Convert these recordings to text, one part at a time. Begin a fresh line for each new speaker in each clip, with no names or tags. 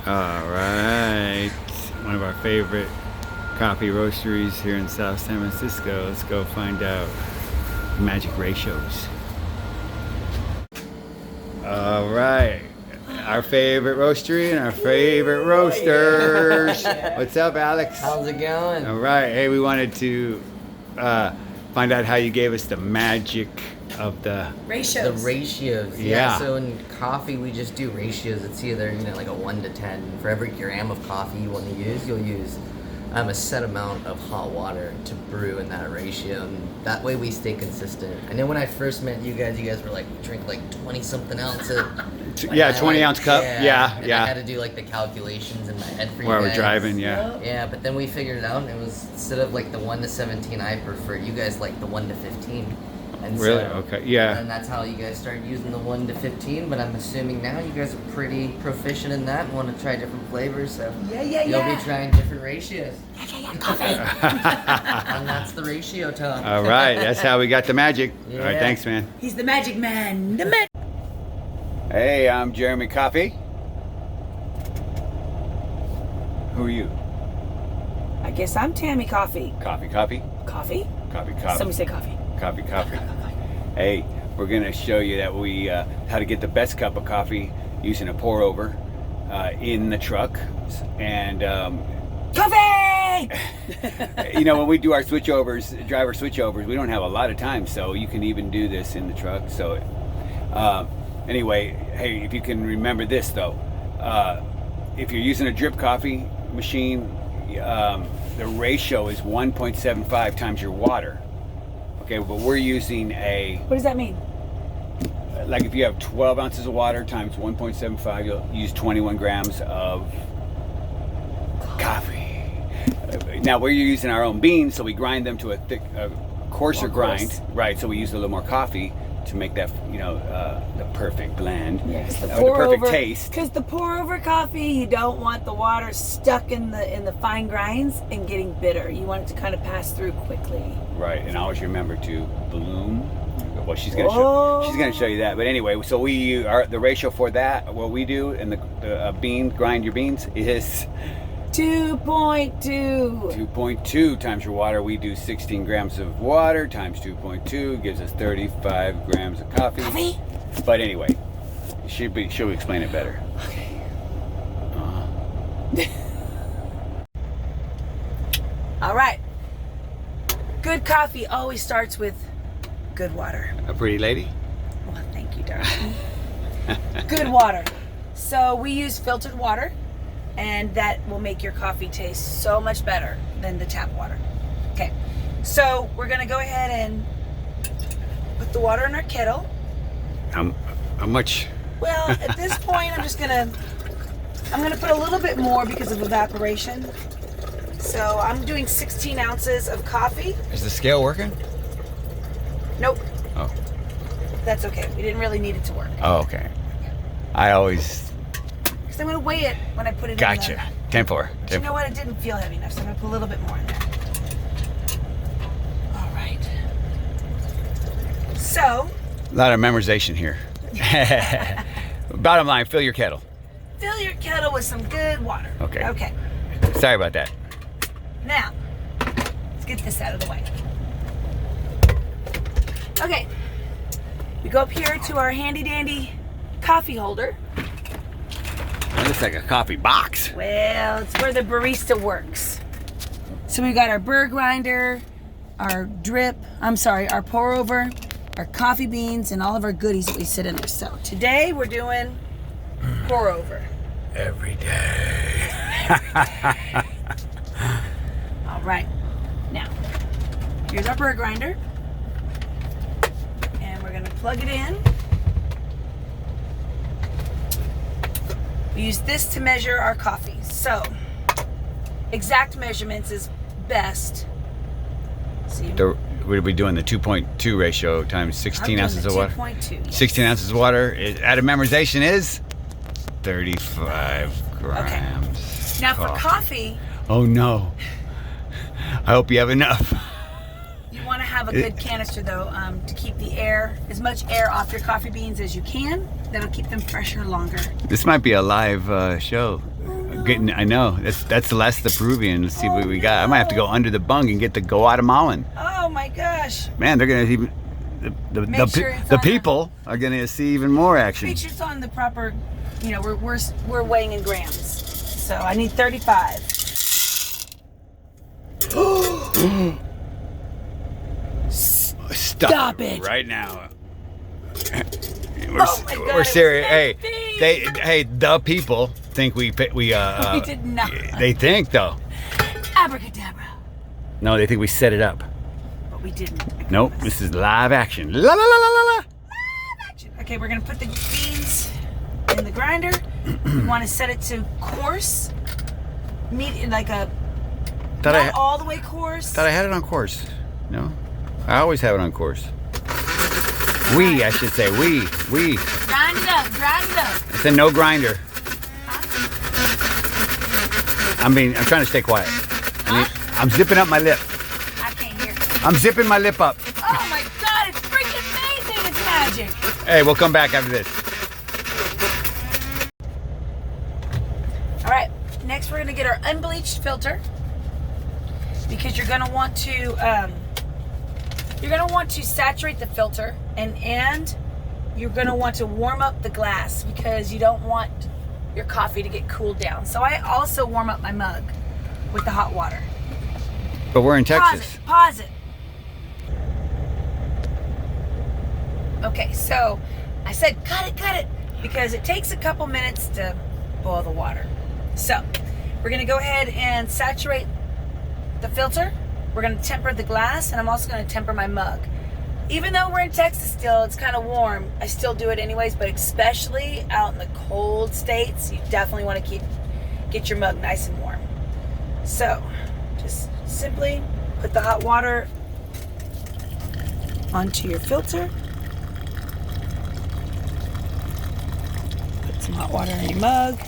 All right, one of our favorite coffee roasteries here in South San Francisco. Let's go find out magic ratios. All right, our favorite roastery and our favorite roasters. What's up, Alex?
How's it going?
All right, hey, we wanted to find out how you gave us the magic of the
Ratios.
The ratios.
Yeah.
So in coffee, we just do ratios. It's either like a 1 to 10. For every gram of coffee you want to use, you'll use a set amount of hot water to brew in that ratio, and that way we stay consistent. I know when I first met you guys were like drink like 20 something ounces.
yeah 20-ounce cup. Yeah.
And I had to do like the calculations in my head for you
While
guys.
we're driving, yeah.
Yeah, but then we figured it out, and it was instead of like the 1 to 17, I prefer you guys like the 1 to 15. And
Really?
so,
Okay. Yeah.
And that's how you guys started using the 1 to 15. But I'm assuming now you guys are pretty proficient in that and want to try different flavors. So you'll be trying different ratios. And that's the ratio talk.
All right, that's how we got the magic. All right,
Yeah.
thanks, man.
He's the magic man. The magic.
Hey, I'm Jeremy Coffee. Who are you?
I guess I'm Tammy Coffee.
Coffee.
Coffee?
Coffee.
Somebody say coffee.
Coffee. Hey, we're gonna show you that we how to get the best cup of coffee using a pour over in the truck. And
Coffee!
you know, when we do our switchovers, driver switchovers, we don't have a lot of time, so you can even do this in the truck. So anyway, hey, if you can remember this though, if you're using a drip coffee machine, the ratio is 1.75 times your water. Okay, but we're using a,
What does that mean?
like if you have 12 ounces of water times 1.75, you'll use 21 grams of coffee. Now we're using our own beans, so we grind them to a coarser grind, right? So we use a little more coffee to make that, the perfect blend,
Yes, the
perfect taste.
Because the pour over coffee, you don't want the water stuck in the fine grinds and getting bitter. You want it to kind of pass through quickly.
Right, and always remember to bloom. Well, she's gonna show you that. But anyway, so the ratio for that, what we do in the grind your beans is
2.2.
2.2 times your water. We do 16 grams of water times 2.2 gives us 35 grams of coffee. But ananyway, she'll explain it better.
Okay. All right. Good coffee always starts with good water.
A pretty lady?
Well, thank you, darling. Good water. So we use filtered water, and that will make your coffee taste so much better than the tap water. Okay, so we're gonna go ahead and put the water in our kettle.
How much?
Well, at this point, I'm gonna put a little bit more because of evaporation. So I'm doing 16 ounces of coffee.
Is the scale working?
Nope.
Oh.
That's okay. We didn't really need it to work.
Oh, okay. I always.
Because I'm gonna weigh it when I put it in.
Gotcha. 10-4.
But you know what? It didn't feel heavy enough, so I'm gonna put a little bit more in there. All right. So.
A lot of memorization here. Bottom line, fill your kettle.
Fill your kettle with some good water.
Okay.
Okay.
Sorry about that.
Now, let's get this out of the way. Okay. We go up here to our handy dandy coffee holder.
That looks like a coffee box.
Well, it's where the barista works. So we got our burr grinder, our our pour over, our coffee beans, and all of our goodies that we sit in there. So today we're doing pour over.
Every day.
All right. Now, here's our burr grinder. And we're gonna plug it in. We use this to measure our coffee. So, exact measurements is best.
We'd be doing the 2.2 ratio times 16 ounces of water.
2.2. Yes.
16 ounces of water out of memorization is 35 grams.
Okay. Now for coffee.
Oh no. I hope you have enough.
You want to have a good canister though, to keep the air, as much air off your coffee beans as you can. That'll keep them fresher longer.
This might be a live show. getting. I know. That's the last of the Peruvian. Let's see what we got. I might have to go under the bung and get the Guatemalan.
Oh my gosh.
Man, they're gonna even. The people are gonna see even more action.
Make sure it's on the proper. You know, we're weighing in grams. So I need 35. Stop it
right now.
We're
serious. Hey, the people think we
we did not.
They think though.
Abracadabra.
No, they think we set it up.
But we didn't.
Nope, this is live action. La la la la la la.
Live action. Okay, we're gonna put the beans in the grinder. We want to set it to coarse, like a not all the way coarse.
Thought I had it on coarse. No, I always have it on coarse. I should say we.
Grind it up.
It's a no grinder. I'm trying to stay quiet. I'm zipping up my lip.
I can't hear.
I'm zipping my lip up.
Oh my God, it's freaking amazing. It's magic.
Hey, we'll come back after this.
All right, next we're gonna get our unbleached filter because you're gonna want to saturate the filter and you're gonna want to warm up the glass because you don't want your coffee to get cooled down. So I also warm up my mug with the hot water.
But we're in Texas.
Pause it. Okay, so I said cut it because it takes a couple minutes to boil the water. So we're gonna go ahead and saturate the filter. We're gonna temper the glass, and I'm also gonna temper my mug. Even though we're in Texas still, it's kind of warm. I still do it anyways, but especially out in the cold states, you definitely want to get your mug nice and warm. So just simply put the hot water onto your filter. Put some hot water in your mug.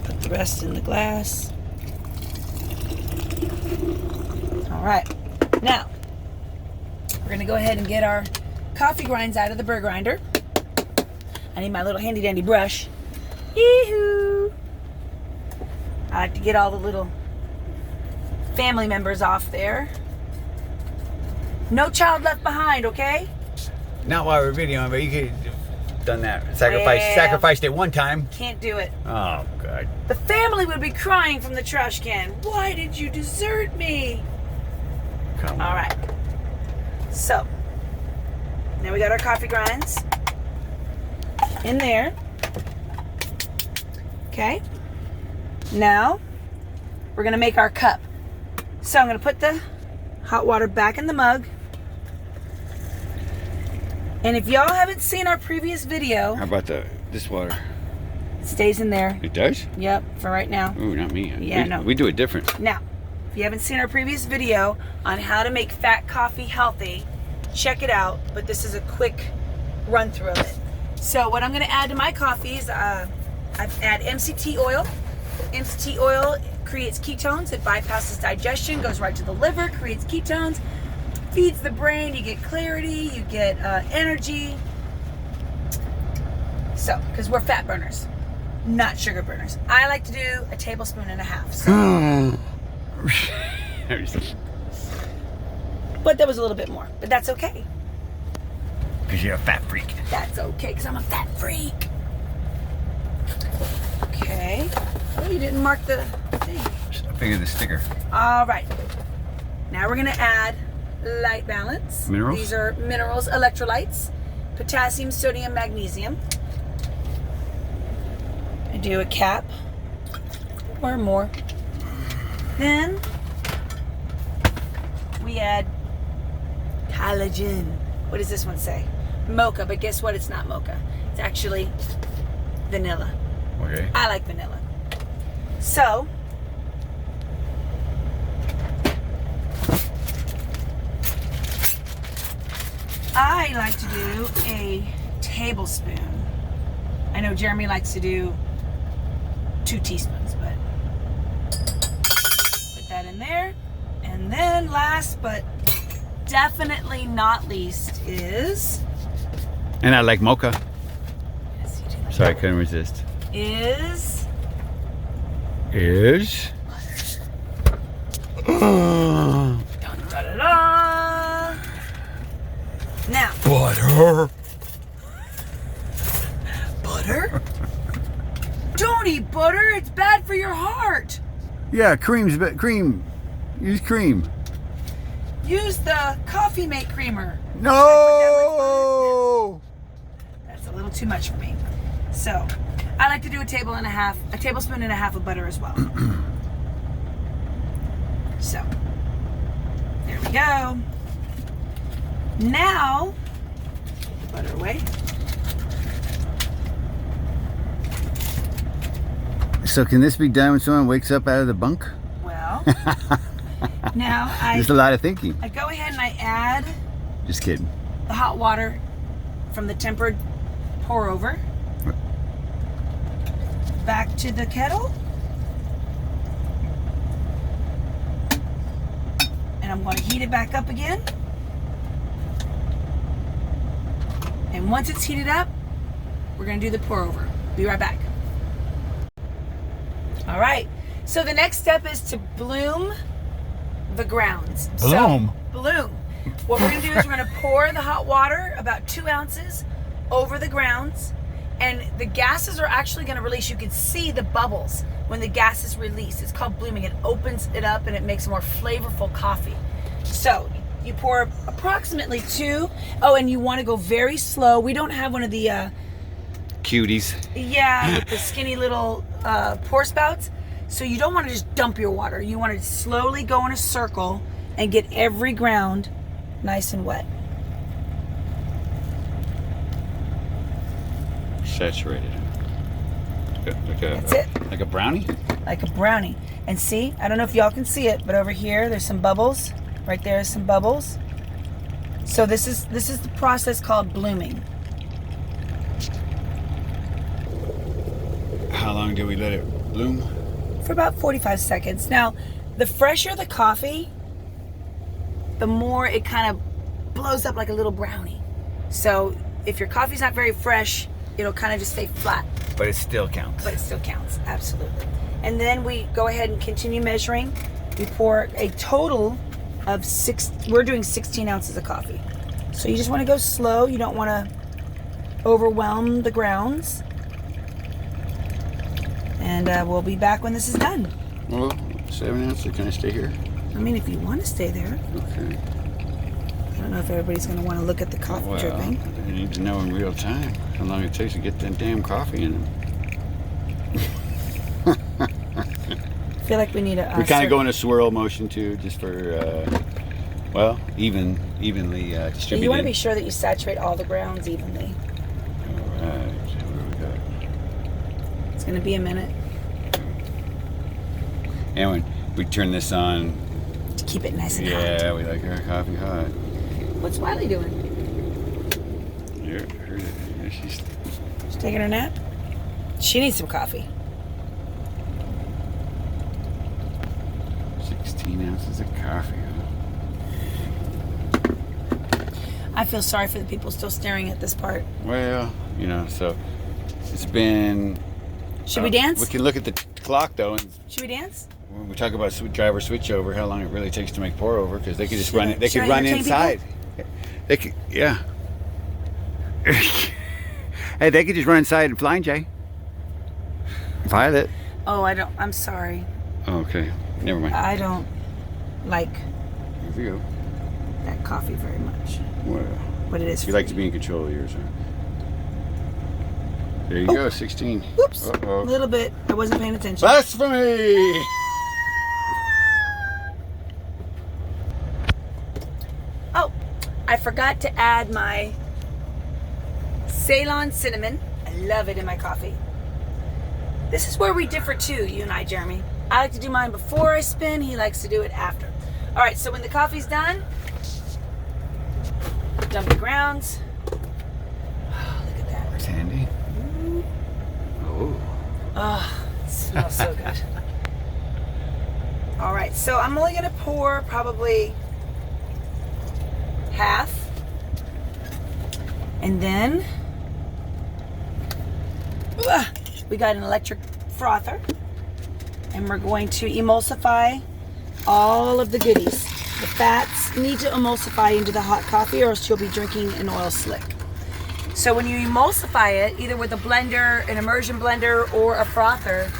Put the rest in the glass. All right, now we're gonna go ahead and get our coffee grinds out of the burr grinder. I need my little handy dandy brush. Yee-hoo! I like to get all the little family members off there. No child left behind, okay?
Not while we're videoing, but you could have done that. Sacrificed it one time.
Can't do it.
Oh, God.
The family would be crying from the trash can. Why did you desert me?
Come on.
All right. So, now we got our coffee grinds in there. Okay. Now, we're going to make our cup. So, I'm going to put the hot water back in the mug. And if y'all haven't seen our previous video,
How about this water?
it stays in there.
It does?
Yep, for right now.
Ooh, not me.
Yeah, no.
We do it different.
Now, if you haven't seen our previous video on how to make fat coffee healthy, check it out. But this is a quick run through of it. So what I'm going to add to my coffees, I add MCT oil. MCT oil creates ketones. It bypasses digestion, goes right to the liver, creates ketones, feeds the brain. You get clarity, you get energy. So, because we're fat burners, not sugar burners. I like to do a tablespoon and a half. So. But that was a little bit more, but that's okay.
Because you're a fat freak.
That's okay, because I'm a fat freak. Okay. Oh, you didn't mark the thing.
I figured the sticker.
All right. Now we're going to add light balance.
Minerals?
These are minerals, electrolytes, potassium, sodium, magnesium. I do a cap or more. Then we add collagen. What does this one say? Mocha, but guess what? It's not mocha. It's actually vanilla.
Okay.
I like vanilla. So, I like to do a tablespoon. I know Jeremy likes to do 2 teaspoons, but put that in there. And then last but definitely not least is...
And I like mocha,
Yes, you do like
so I couldn't resist.
is
Butter.
dun, da, da, da. Now, butter? Don't eat butter. It's bad for your heart.
Yeah, cream. Use cream.
Use the Coffee Mate creamer.
No.
That's a little too much for me. So, I like to do a tablespoon and a half of butter as well. So, there we go. Now, put the butter away.
So can this be done when someone wakes up out of the bunk?
Well, now
There's a lot of thinking.
I go ahead and I add
Just kidding.
the hot water from the tempered pour over back to the kettle. And I'm going to heat it back up again. And once it's heated up, we're going to do the pour over. Be right back. All right. So the next step is to bloom the grounds.
Bloom?
So, bloom. What we're going to do is we're going to pour the hot water, about 2 ounces, over the grounds. And the gases are actually going to release. You can see the bubbles when the gas is released. It's called blooming. It opens it up and it makes a more flavorful coffee. So you pour approximately 2. Oh, and you want to go very slow. We don't have one of the
Cuties.
yeah, with the skinny little pour spouts. So you don't want to just dump your water. You want to slowly go in a circle and get every ground nice and wet.
Saturated.
That's it.
Like a brownie?
Like a brownie. And see, I don't know if y'all can see it, but over here there's some bubbles. Right there is some bubbles. So this is the process called blooming.
How long do we let it bloom?
For about 45 seconds. Now, the fresher the coffee, the more it kind of blows up like a little brownie. So if your coffee's not very fresh, it'll kind of just stay flat.
But it still counts.
But it still counts, absolutely. And then we go ahead and continue measuring. We pour a total of we're doing 16 ounces of coffee. So you just want to go slow. You don't want to overwhelm the grounds. And we'll be back when this is done.
Well, 7 ounces. Can I stay here?
I mean, if you want to stay there.
Okay.
I don't know if everybody's going to want to look at the coffee dripping.
I need to know in real time how long it takes to get that damn coffee in them.
I feel like we need a...
we kind of go in a swirl motion too, just for, evenly distributed.
You want to be sure that you saturate all the grounds evenly.
All right, so what do we got?
It's going to be a minute.
And when we turn this on...
To keep it nice and hot.
Yeah, we like our coffee hot.
What's Wiley doing?
Yeah, she's
taking her nap? She needs some coffee.
16 ounces of coffee.
I feel sorry for the people still staring at this part.
Well, so it's been...
Should we dance?
We can look at the clock though. And
should we dance?
when we talk about driver switchover, how long it really takes to make pour over, because they could just run it. They
Should
could
I
run
entertain
inside. They could, yeah. Hey, they could just run inside and Flying J. Violet.
Oh, I'm sorry.
Oh, okay, never mind.
I don't like
Here we go.
that coffee very much.
Well,
But it is
you like to be in control of yours, huh? There you go, 16.
Oops. A
Uh-oh.
little bit. I wasn't paying attention.
Blasphemy!
Oh, I forgot to add my Ceylon cinnamon. I love it in my coffee. This is where we differ too, you and I, Jeremy. I like to do mine before I spin. He likes to do it after. All right, so when the coffee's done, dump the grounds. Oh, look at that.
It's handy. Oh.
Oh, it smells so good. All right, so I'm only gonna pour probably half. And then we got an electric frother, and we're going to emulsify all of the goodies. The fats need to emulsify into the hot coffee, or else you'll be drinking an oil slick. So when you emulsify it, either with a blender, an immersion blender, or a frother,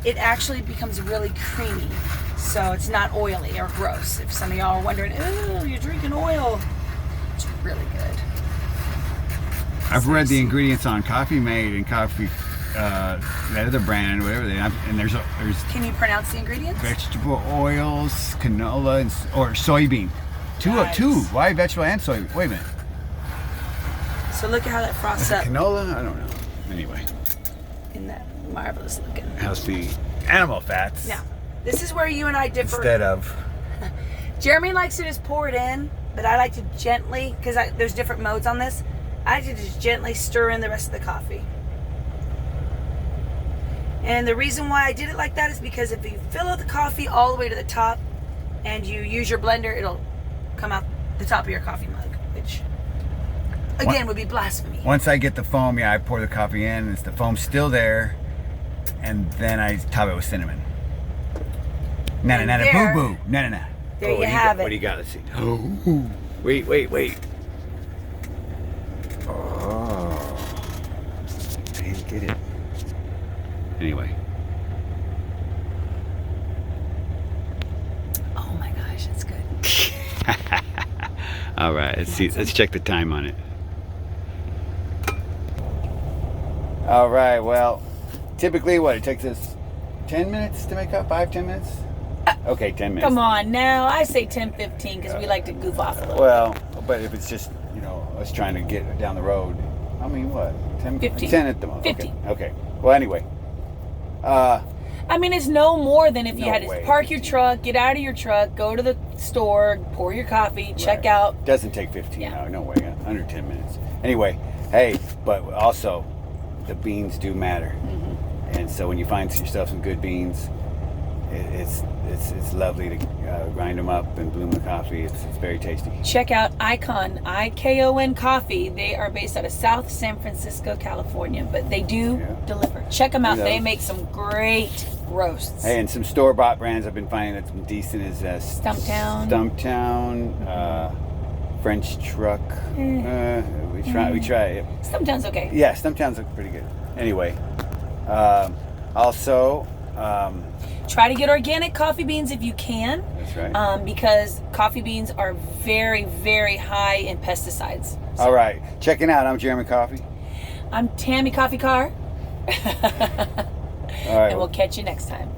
it actually becomes really creamy. So it's not oily or gross. If some of y'all are wondering, oh, you're drinking oil, it's really good.
I've read the ingredients on Coffee Mate and Coffee, that other brand, whatever they have, and there's
Can you pronounce the ingredients?
vegetable oils, canola, or soybean. Two. Why vegetable and soybean? Wait a minute.
So look at how that frosts up.
Canola? I don't know. Anyway,
Isn't that marvelous looking?
healthy animal fats.
Now, this is where you and I differ.
Instead of.
Jeremy likes to just pour it in, but I like to gently, because there's different modes on this, I like to just gently stir in the rest of the coffee. And the reason why I did it like that is because if you fill out the coffee all the way to the top and you use your blender, it'll come out the top of your coffee mug, which again would be blasphemy.
Once I get the foam, I pour the coffee in, and the foam's still there, and then I top it with cinnamon.
There
Boo boo. No.
There you have it.
What do you got? Let's see. Oh, wait. Oh, I didn't get it. Anyway.
Oh my gosh, that's good.
All right, let's see. Let's check the time on it. All right. Well, typically, what it takes us 10 minutes to make up. 5-10 minutes. Okay, 10 minutes.
Come on now, I say 10-15 because we like to goof off a little.
Well, but if it's just us trying to get down the road, I mean, what? 10,
15.
10 at the most.
15.
Okay. Well, anyway.
I mean, it's no more than if you
No
had to
way.
park your truck, get out of your truck, go to the store, pour your coffee, check
Right.
out.
Doesn't take 15.
Yeah.
No way. Under 10 minutes. Anyway, hey, but also the beans do matter.
Mm-hmm.
And so when you find yourself some good beans, it's lovely to grind them up and bloom the coffee. It's very tasty.
Check out Icon, IKON Coffee. They are based out of South San Francisco, California, but they do deliver. Check them out.
You know.
They make some great roasts.
Hey, and some store-bought brands I've been finding that's been decent is
Stumptown.
French Truck. We try it.
Stumptown's okay.
Yeah, Stumptown's look pretty good. Anyway, also.
Try to get organic coffee beans if you can.
That's right.
Because coffee beans are very, very high in pesticides. So,
All right, checking out. I'm Jeremy Coffee.
I'm Tammy Coffee Car.
All right.
And we'll catch you next time.